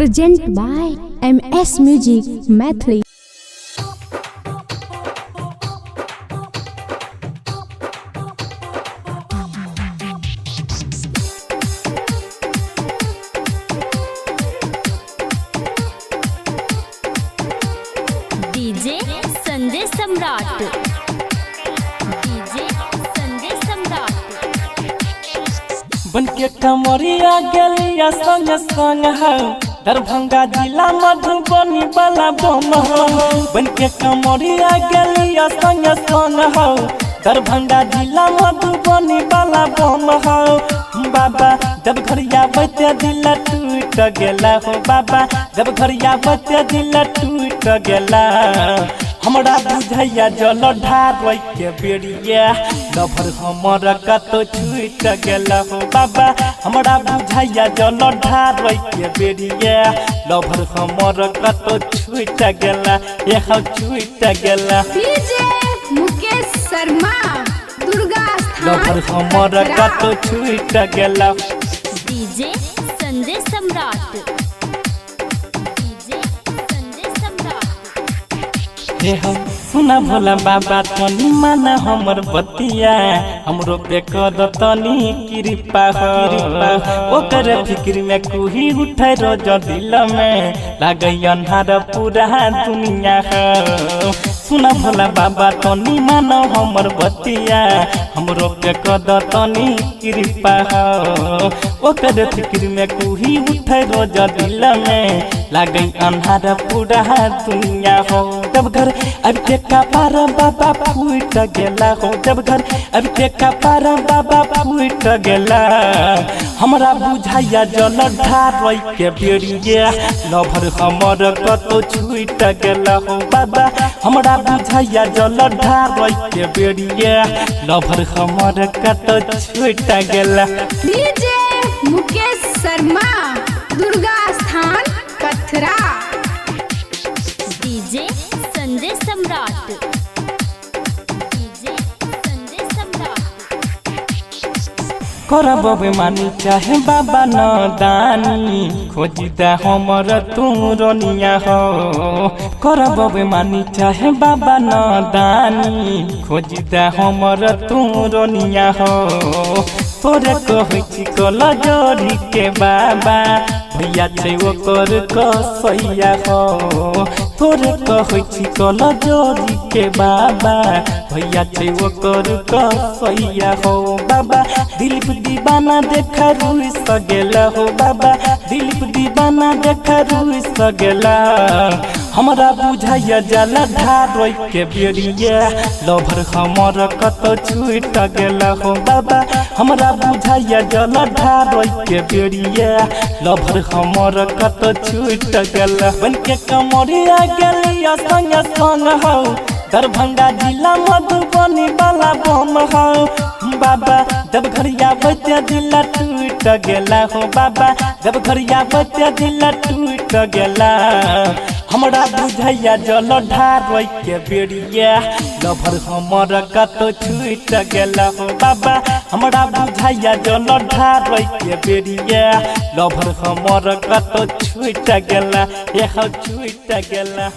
Presented by MS Music Mathli. DJ Sanjay Samrat. DJ Sanjay Samrat. बनके कमरिया गेलिया संग संग हो दरभंगा जिला मधुबनी वाला बम हो। बनके कमरिया गेलिया संग संग हो दरभंगा जिला मधुबनी वाला बम हो। बाबा जब घरिया बच्चे दिल टूट गेला हो। बाबा जब घरिया बच्चे दिल टूट गेला। हमरा बुझैया जल ढार के बेरिया लभर हमर कतो छूट गेला हो। बाबा हमरा बुझैया जल ढार के बेरिया लभर हमर कतो छूट गेला। यह छूट गेला। डीजे मुकेश शर्मा दुर्गा लभर हमर कतो छूट गेला। डीजे संजय सम्राट। डीजे संजय सम्राट। हे हम सुना भोला बाबा तनी माना हमर बतिया हमरो पे कर तनी कृपा हो। ओकर फिक्र में कुही उठे रोज दिल में लागे अन्हार पूरा दुनिया हो। सुना भोला बाबा तनी माना हमर बतिया हमरो पे कर तनी कृपा हो। ओकर फिक्र में कुही उठे रोज दिल में लागे अन्हार पूरा दुनिया हो। जब घर अब के कपार बाबा फूट गेला हो। जब घर अब के कपार बाबा फूट गेला। हमरा बुझाइया जल ढार के बेरिया लभर हमर कतो छूट गेला हो। बाबा हमरा बुझाइया जल ढार के बेरिया लभर हमर कतो छूट गेला। डीजे मुकेश शर्मा दुर्गा स्थान कथरा। डीजे संजय सम्राट। डीजे संजय सम्राट। करब बेमानी चाहे बाबा न दानी खोजिदा हमर तुरनिया हो। करब बेमानी चाहे बाबा न दानी खोजिदा हमर तुरनिया हो। तोरे कहै छी कल जोड़ी के बाबा भैया छै ओकर कसैया हो। तोरे कहै छी कल जोड़ी के बाबा भैया छै ओकर कसैया हो। बाबा दिलीप दीवाना देखा रुई सगेला हो। बाबा दिलीप दीवाना देखा रुई सगेला। हमरा बुझाइया जल ढार के बेरिया लभर हमर कतो छूट गेला हो। बाबा हमरा बुझाइया जल ढार के बेरिया लभर हमर कतो छूट गेला। बनके कमरिया गेलिया संग संग हो दरभंगा जिला मधुबनी वाला बम हो। बाबा जब घरिया बच्चे दिल टूट गेला हो। बाबा जब घरिया बच्चे दिल टूट गेला। हमरा बुझैया जल ढार के बेरिया लभर हमर कतो छूट गेला हो। बाबा हमरा बुझैया जल ढार के बेरिया लभर हमर कतो छूट गेला। यह छूट गेला।